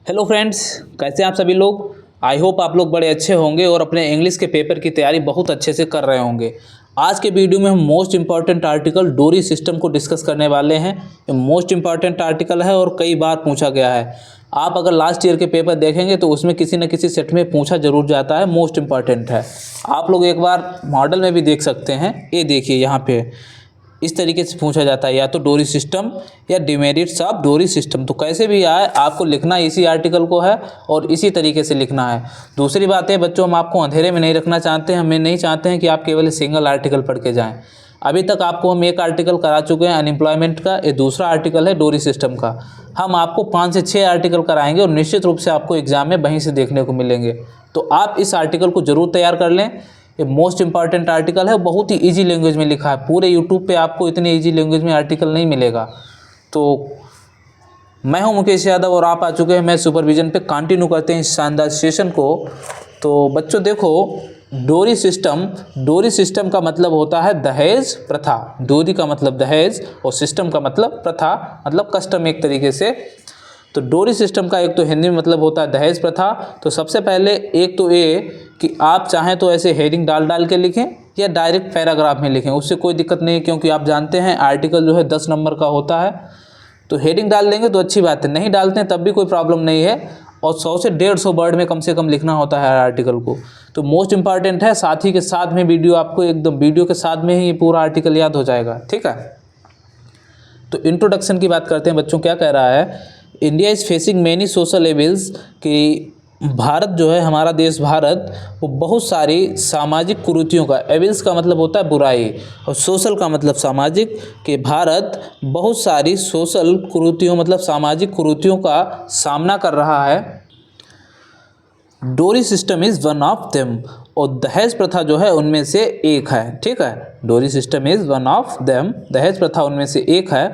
Hello friends, कैसे हैं आप सभी लोग। आई होप आप लोग बड़े अच्छे होंगे और अपने इंग्लिश के पेपर की तैयारी बहुत अच्छे से कर रहे होंगे। आज के वीडियो में हम मोस्ट इंपॉर्टेंट आर्टिकल डोरी सिस्टम को डिस्कस करने वाले हैं। ये मोस्ट इंपॉर्टेंट आर्टिकल है और कई बार पूछा गया है। आप अगर लास्ट ईयर के पेपर देखेंगे तो उसमें किसी न किसी सेट में पूछा जरूर जाता है, मोस्ट इंपॉर्टेंट है। आप लोग एक बार मॉडल में भी देख सकते हैं। ये देखिए यहाँ पे इस तरीके से पूछा जाता है, या तो डोरी सिस्टम या डिमेरिट्स ऑफ डोरी सिस्टम। तो कैसे भी आए आपको लिखना इसी आर्टिकल को है और इसी तरीके से लिखना है। दूसरी बात है बच्चों, हम आपको अंधेरे में नहीं रखना चाहते हैं। हमें नहीं चाहते हैं कि आप केवल सिंगल आर्टिकल पढ़ के जाएं। अभी तक आपको हम एक आर्टिकल करा चुके हैं अनएम्प्लॉयमेंट का, ये दूसरा आर्टिकल है डोरी सिस्टम का। हम आपको 5 से 6 आर्टिकल कराएंगे और निश्चित रूप से आपको एग्जाम में वहीं से देखने को मिलेंगे। तो आप इस आर्टिकल को जरूर तैयार कर लें। ये मोस्ट इंपॉर्टेंट आर्टिकल है, बहुत ही इजी लैंग्वेज में लिखा है। पूरे यूट्यूब पे आपको इतने इजी लैंग्वेज में आर्टिकल नहीं मिलेगा। तो मैं हूं मुकेश यादव और आप आ चुके हैं मैं सुपरविजन पे। कंटिन्यू करते हैं इस शानदार सेशन को। तो बच्चों देखो, डोरी सिस्टम का मतलब होता है दहेज प्रथा। डोरी का मतलब दहेज और सिस्टम का मतलब प्रथा, मतलब कस्टम एक तरीके से। तो डोरी सिस्टम का एक तो हिंदी में मतलब होता है दहेज प्रथा। तो सबसे पहले एक तो ये कि आप चाहें तो ऐसे हेडिंग डाल के लिखें या डायरेक्ट पैराग्राफ में लिखें, उससे कोई दिक्कत नहीं है, क्योंकि आप जानते हैं आर्टिकल जो है 10 नंबर का होता है। तो हेडिंग डाल देंगे तो अच्छी बात है, नहीं डालते हैं तब भी कोई प्रॉब्लम नहीं है। और 100 से 150 वर्ड में कम से कम लिखना होता है आर्टिकल को। तो मोस्ट इंपॉर्टेंट है, साथ ही के साथ में वीडियो आपको एकदम वीडियो के साथ में ही ये पूरा आर्टिकल याद हो जाएगा, ठीक है। तो इंट्रोडक्शन की बात करते हैं बच्चों। क्या कह रहा है, India is facing many social evils, कि भारत जो है हमारा देश भारत वो बहुत सारी सामाजिक कुरीतियों का, एविल्स का मतलब होता है बुराई और सोशल का मतलब सामाजिक, कि भारत बहुत सारी सोशल कुरीतियों मतलब सामाजिक कुरीतियों का सामना कर रहा है। डोरी system is one of them, और दहेज प्रथा जो है उनमें से एक है, ठीक है। डोरी system is one of them, दहेज प्रथा उनमें से एक है।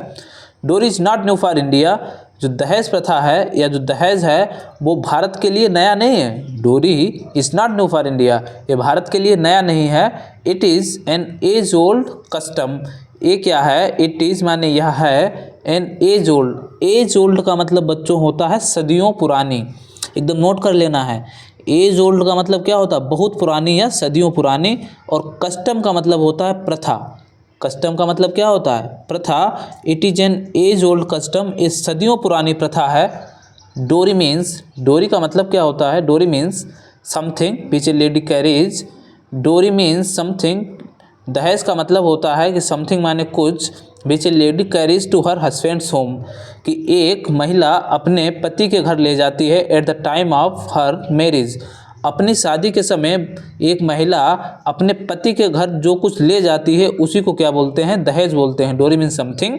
Dowry is not new for India, जो दहेज प्रथा है या जो दहेज है वो भारत के लिए नया नहीं है। Dowry is not new for India, ये भारत के लिए नया नहीं है। It is an age old custom, ये क्या है, इट इज़ माने यह है an age old. Age old का मतलब बच्चों होता है सदियों पुरानी, एकदम नोट कर लेना है। एज ओल्ड का मतलब क्या होता है, बहुत पुरानी या सदियों पुरानी। और कस्टम का मतलब होता है प्रथा। कस्टम का मतलब क्या होता है, प्रथा। It is an age old custom, ये सदियों पुरानी प्रथा है। डोरी मीन्स, डोरी का मतलब क्या होता है, dowry means something which a lady carries. Dowry means something, दहेज का मतलब होता है कि समथिंग माने कुछ, which a lady carries to her husband's home, कि एक महिला अपने पति के घर ले जाती है eight the time of her marriage. अपनी शादी के समय एक महिला अपने पति के घर जो कुछ ले जाती है उसी को क्या बोलते हैं, दहेज बोलते हैं। Dowry means something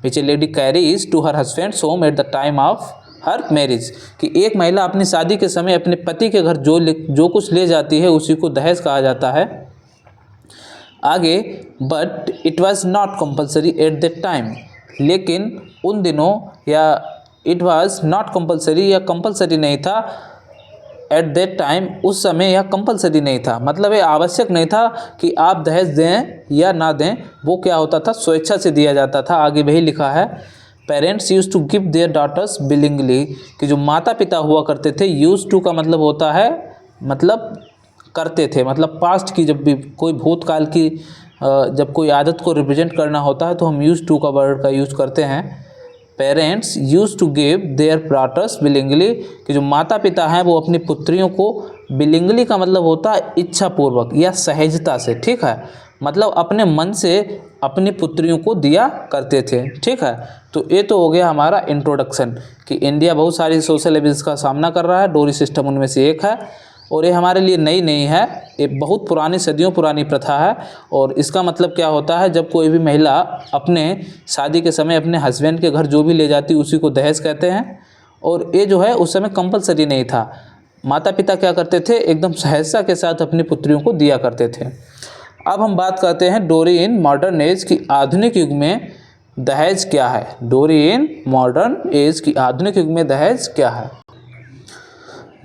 which a lady carries to her husband's home at the time of her marriage, कि एक महिला अपनी शादी के समय अपने पति के घर जो कुछ ले जाती है उसी को दहेज कहा जाता है। आगे, but it was not compulsory at that time, लेकिन उन दिनों, या इट वॉज नॉट कंपल्सरी या कंपल्सरी नहीं था, एट दैट टाइम उस समय यह कंपल्सरी नहीं था, मतलब ये आवश्यक नहीं था कि आप दहेज दें या ना दें, वो क्या होता था, स्वेच्छा से दिया जाता था। आगे वही लिखा है, parents use to give their daughters willingly, कि जो माता पिता हुआ करते थे, यूज टू का मतलब होता है मतलब करते थे, मतलब पास्ट की, जब भी कोई भूतकाल की जब कोई आदत को रिप्रेजेंट करना होता है तो हम यूज टू का वर्ड का यूज़ करते हैं। Parents use to give their daughters willingly, कि जो माता पिता हैं वो अपनी पुत्रियों को, बिलिंगली का मतलब होता है इच्छापूर्वक या सहजता से, ठीक है, मतलब अपने मन से अपनी पुत्रियों को दिया करते थे, ठीक है। तो ये तो हो गया हमारा इंट्रोडक्शन, कि इंडिया बहुत सारी सोशल एविल्स का सामना कर रहा है, डोरी सिस्टम उनमें से एक है। और ये हमारे लिए नई नहीं है, ये बहुत पुरानी सदियों पुरानी प्रथा है। और इसका मतलब क्या होता है, जब कोई भी महिला अपने शादी के समय अपने हस्बैंड के घर जो भी ले जाती उसी को दहेज कहते हैं। और ये जो है उस समय कंपलसरी नहीं था, माता पिता क्या करते थे, एकदम सहजता के साथ अपनी पुत्रियों को दिया करते थे। अब हम बात करते हैं डोरी इन मॉडर्न एज की, आधुनिक युग में दहेज क्या है। डोरी इन मॉडर्न एज की, आधुनिक युग में दहेज क्या है।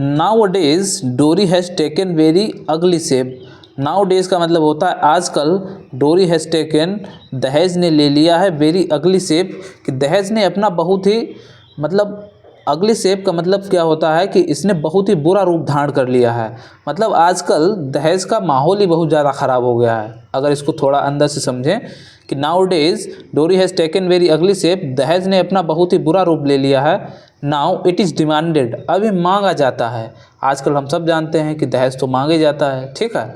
नाउ डेज डोरी has taken very ugly shape. Now days का मतलब होता है आजकल, डोरी हैज़ टेकन, दहेज ने ले लिया है, वेरी अगली शेप, कि दहेज ने अपना बहुत ही मतलब अगली शेप का मतलब क्या होता है कि इसने बहुत ही बुरा रूप धारण कर लिया है। मतलब आजकल दहेज का माहौल ही बहुत ज़्यादा ख़राब हो गया है। अगर इसको थोड़ा अंदर से समझें कि नाउ डेज डोरी has taken very ugly shape, दहेज ने अपना बहुत ही बुरा रूप ले लिया है। नाउ इट इज़ डिमांडेड, अभी मांगा जाता है। आजकल हम सब जानते हैं कि दहेज तो मांगे जाता है, ठीक है।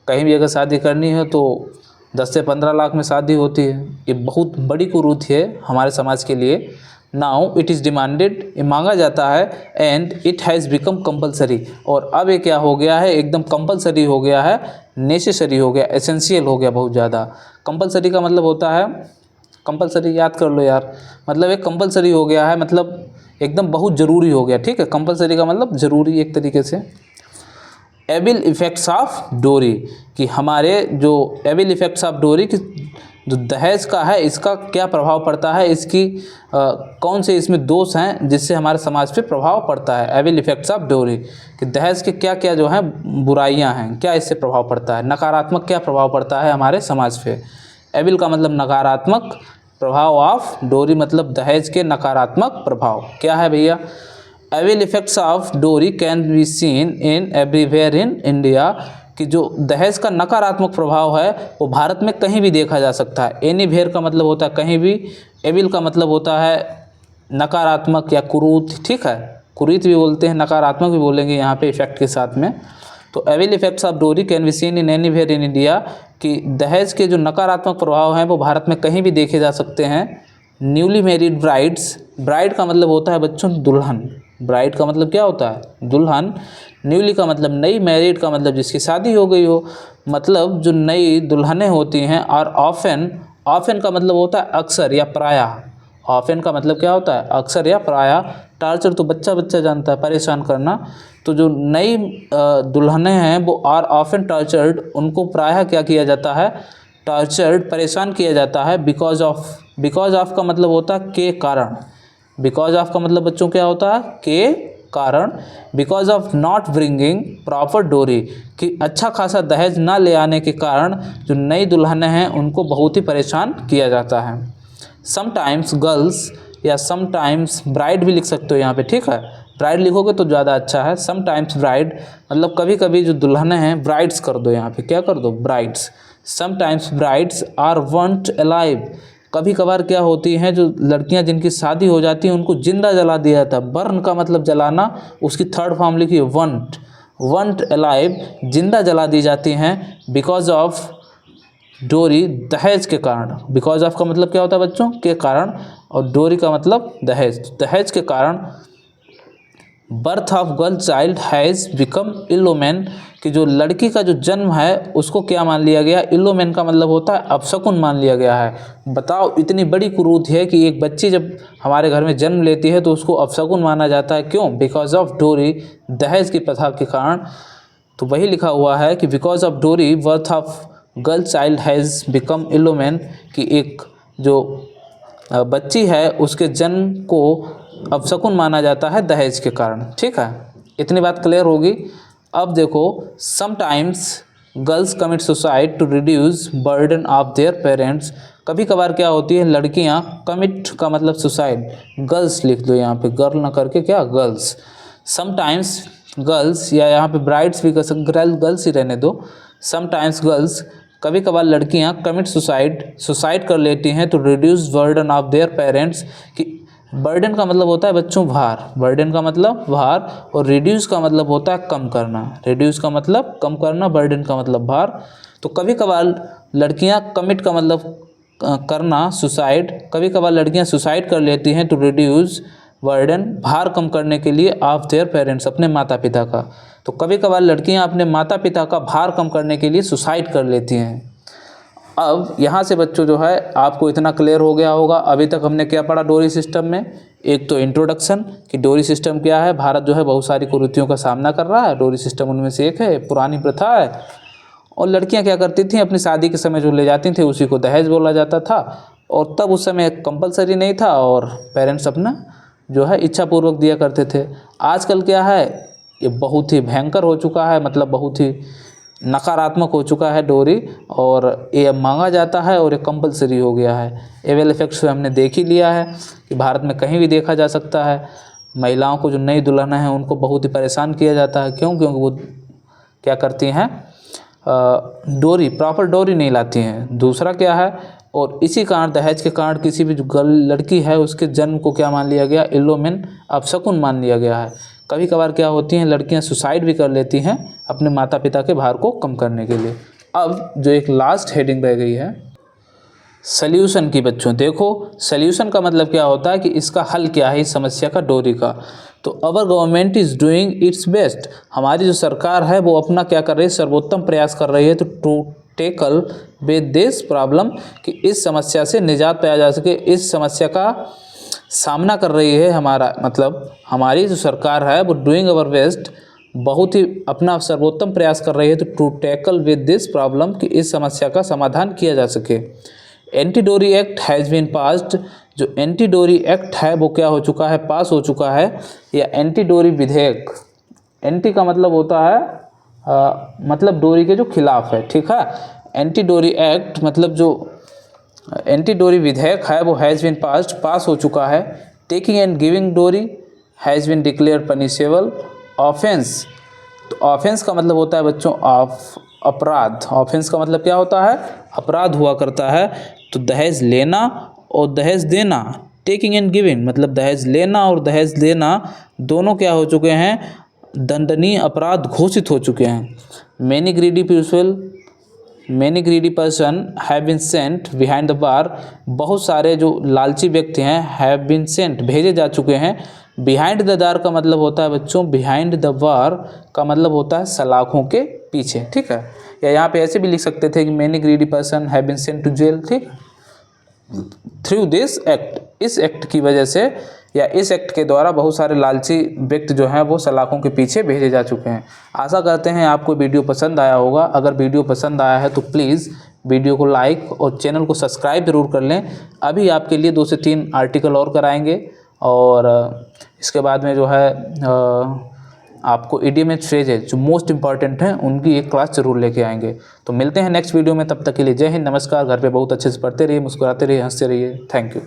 कहीं भी अगर शादी करनी है तो 10 से 15 लाख में शादी होती है। ये बहुत बड़ी कुरीति है हमारे समाज के लिए। नाउ इट इज़ डिमांडेड, ये मांगा जाता है। And it has become compulsory, और अब ये क्या हो गया है, एकदम कंपलसरी हो गया है, नेसेसरी हो गया, एसेंशियल हो गया बहुत ज़्यादा। कंपलसरी का मतलब होता है, कंपलसरी याद कर लो यार, मतलब एक कंपलसरी हो गया है, मतलब एकदम बहुत ज़रूरी हो गया, ठीक है। कंपलसरी का मतलब ज़रूरी एक तरीके से। एविल इफ़ेक्ट्स ऑफ डोरी, कि हमारे जो एविल इफ़ेक्ट्स ऑफ डोरी कि जो दहेज का है इसका क्या प्रभाव पड़ता है, इसकी कौन से इसमें दोष हैं जिससे हमारे समाज पे प्रभाव पड़ता है। एविल इफ़ेक्ट्स ऑफ डोरी, कि दहेज के क्या क्या जो हैं बुराइयां हैं, क्या इससे प्रभाव पड़ता है, नकारात्मक क्या प्रभाव पड़ता है हमारे समाज पे। एविल का मतलब नकारात्मक, प्रभाव ऑफ डोरी मतलब दहेज के नकारात्मक प्रभाव क्या है भैया। एविल इफ़ेक्ट्स ऑफ डोरी can be seen in everywhere in India, कि जो दहेज का नकारात्मक प्रभाव है वो भारत में कहीं भी देखा जा सकता है। एनीवेयर का मतलब होता है कहीं भी, एविल का मतलब होता है नकारात्मक या कुरीत, ठीक है। कुरीत भी बोलते हैं, नकारात्मक भी बोलेंगे यहाँ पे इफेक्ट के साथ में। तो एविल इफ़ेक्ट्स ऑफ डोरी can be seen in anywhere in India, कि दहेज के जो नकारात्मक प्रभाव हैं वो भारत में कहीं भी देखे जा सकते हैं। न्यूली मैरिड ब्राइड्स, ब्राइड का मतलब होता है बच्चों दुल्हन, ब्राइड का मतलब क्या होता है दुल्हन। न्यूली का मतलब नई, मैरिड का मतलब जिसकी शादी हो गई हो, मतलब जो नई दुल्हनें होती हैं। और ऑफन, ऑफन का मतलब होता है अक्सर या प्रायः। ऑफन का मतलब क्या होता है अक्सर या प्रायः। टार्चर तो बच्चा बच्चा जानता है, परेशान करना। तो जो नई दुल्हनें हैं वो आर ऑफन टॉर्चर्ड, उनको प्रायः क्या किया जाता है, टॉर्चर्ड, परेशान किया जाता है। बिकॉज ऑफ, बिकॉज ऑफ का मतलब होता है के कारण। बिकॉज ऑफ का मतलब बच्चों क्या होता है के कारण। Because of not bringing proper डोरी, कि अच्छा खासा दहेज ना ले आने के कारण जो नई दुल्हनें हैं उनको बहुत ही परेशान किया जाता है। समटाइम्स गर्ल्स या समटाइम्स ब्राइड भी लिख सकते हो यहाँ पे, ठीक है। ब्राइड लिखोगे तो ज़्यादा अच्छा है। समटाइम्स ब्राइड मतलब कभी कभी जो दुल्हनें हैं, ब्राइड्स कर दो यहाँ पे, क्या कर दो brides. Sometimes brides are burned alive, कभी कभार क्या होती हैं जो लड़कियां जिनकी शादी हो जाती हैं उनको जिंदा जला दिया जाता है। बर्न का मतलब जलाना, उसकी थर्ड फॉर्म लिखिए वंट, वंट अलाइव, जिंदा जला दी जाती हैं। बिकॉज ऑफ डोरी, दहेज के कारण। बिकॉज ऑफ का मतलब क्या होता है बच्चों के कारण, और डोरी का मतलब दहेज, दहेज के कारण। Birth of girl child has become ill omen, कि जो लड़की का जो जन्म है उसको क्या मान लिया गया, इल ओमेन का मतलब होता है अपशकुन मान लिया गया है। बताओ इतनी बड़ी कुरीति है कि एक बच्ची जब हमारे घर में जन्म लेती है तो उसको अपशकुन माना जाता है। क्यों? बिकॉज ऑफ डोरी, दहेज की प्रथा के कारण। तो वही लिखा हुआ है कि because of dowry birth of girl child has become ill omen, कि एक जो बच्ची है उसके जन्म को अपशकुन माना जाता है दहेज के कारण, ठीक है। इतनी बात क्लियर होगी। अब देखो, sometimes girls commit suicide to reduce burden of their parents, कभी कभार क्या होती है लड़कियां, कमिट का मतलब सुसाइड, गर्ल्स लिख दो यहाँ पे, गर्ल ना करके क्या गर्ल्स। समटाइम्स गर्ल्स, या यहाँ पे ब्राइड्स भी कर सकते, गर्ल्स ही रहने दो। समटाइम्स गर्ल्स, कभी कभार लड़कियां कमिट सुसाइड, सुसाइड कर लेती हैं तो reduce burden of their parents, कि बर्डन का मतलब होता है बच्चों भार, बर्डन का मतलब भार, और रिड्यूस का मतलब होता है कम करना, रिड्यूस का मतलब कम करना, बर्डन का मतलब भार। तो कभी कभार लड़कियां, कमिट का मतलब करना, सुसाइड, कभी कभार लड़कियां सुसाइड कर लेती हैं तो रिड्यूस बर्डन, भार कम करने के लिए, ऑफ देयर पेरेंट्स, अपने माता पिता का। तो कभी कभार लड़कियां अपने माता पिता का भार कम करने के लिए सुसाइड कर लेती हैं। अब यहाँ से बच्चों जो है आपको इतना क्लियर हो गया होगा। अभी तक हमने क्या पढ़ा डोरी सिस्टम में, एक तो इंट्रोडक्शन कि डोरी सिस्टम क्या है। भारत जो है बहुत सारी कुरीतियों का सामना कर रहा है, डोरी सिस्टम उनमें से एक है, पुरानी प्रथा है। और लड़कियाँ क्या करती थी, अपनी शादी के समय जो ले जाती थी उसी को दहेज बोला जाता था। और तब उस समय कंपलसरी नहीं था और पेरेंट्स अपना जो है इच्छापूर्वक दिया करते थे। आजकल क्या है, ये बहुत ही भयंकर हो चुका है, मतलब बहुत ही नकारात्मक हो चुका है डोरी, और ये मांगा जाता है और ये कंपलसरी हो गया है। एविल इफेक्ट्स हमने देख ही लिया है कि भारत में कहीं भी देखा जा सकता है। महिलाओं को जो नई दुल्हन है उनको बहुत ही परेशान किया जाता है। क्यों? क्योंकि वो क्या करती हैं, डोरी, प्रॉपर डोरी नहीं लाती हैं। दूसरा क्या है, और इसी कारण दहेज के कारण किसी भी जो लड़की है उसके जन्म को क्या मान लिया गया, इल्लोमेन, अपशकुन मान लिया गया है। कभी कभार क्या होती हैं, लड़कियां सुसाइड भी कर लेती हैं अपने माता पिता के भार को कम करने के लिए। अब जो एक लास्ट हेडिंग रह गई है सल्यूशन की। बच्चों देखो, सल्यूशन का मतलब क्या होता है कि इसका हल क्या है इस समस्या का, डोरी का। तो अवर government is doing it's best, हमारी जो सरकार है वो अपना क्या कर रही है, सर्वोत्तम प्रयास कर रही है to tackle with this problem, कि इस समस्या से निजात पाया जा सके, इस समस्या का सामना कर रही है। हमारी जो सरकार है वो डूइंग अवर बेस्ट, बहुत ही अपना सर्वोत्तम प्रयास कर रही है to tackle with this problem, कि इस समस्या का समाधान किया जा सके। एंटी डोरी एक्ट हैज़ बीन पास्ड, जो एंटी डोरी एक्ट है वो क्या हो चुका है, पास हो चुका है, या एंटी डोरी विधेयक। एंटी का मतलब होता है मतलब डोरी के जो खिलाफ है, ठीक है। एंटी डोरी एक्ट मतलब जो एंटी डोरी विधेयक है वो हैज़ बीन पास्ड, पास हो चुका है। Taking and giving dowry has been declare punishable offence. तो ऑफेंस का मतलब होता है बच्चों अपराध। ऑफेंस का मतलब क्या होता है, अपराध हुआ करता है। तो दहेज लेना और दहेज देना, टेकिंग एंड गिविंग मतलब दहेज लेना और दहेज देना दोनों क्या हो चुके हैं, दंडनीय अपराध घोषित हो चुके हैं। Many greedy person have been sent behind the bar, बहुत सारे जो लालची व्यक्ति हैं हैव बीन सेंट भेजे जा चुके हैं। बिहाइंड द दार का मतलब होता है बच्चों, बिहाइंड द बार का मतलब होता है सलाखों के पीछे, ठीक है। या यहाँ पे ऐसे भी लिख सकते थे कि many greedy person have been sent to jail, ठीक। थ्रू दिस एक्ट, इस एक्ट की वजह से या इस एक्ट के द्वारा बहुत सारे लालची व्यक्ति जो हैं वो सलाखों के पीछे भेजे जा चुके हैं। आशा करते हैं आपको वीडियो पसंद आया होगा। अगर वीडियो पसंद आया है तो प्लीज़ वीडियो को लाइक और चैनल को सब्सक्राइब जरूर कर लें। अभी आपके लिए 2 से 3 आर्टिकल और कराएंगे, और इसके बाद में जो है आपको इडियम एंड फ्रेजेज जो मोस्ट इंपॉर्टेंट हैं उनकी एक क्लास जरूर लेके आएंगे। तो मिलते हैं नेक्स्ट वीडियो में, तब तक के लिए जय हिंद, नमस्कार। घर पे बहुत अच्छे से पढ़ते रहिए, मुस्कुराते रहिए, हंसते रहिए। Thank you.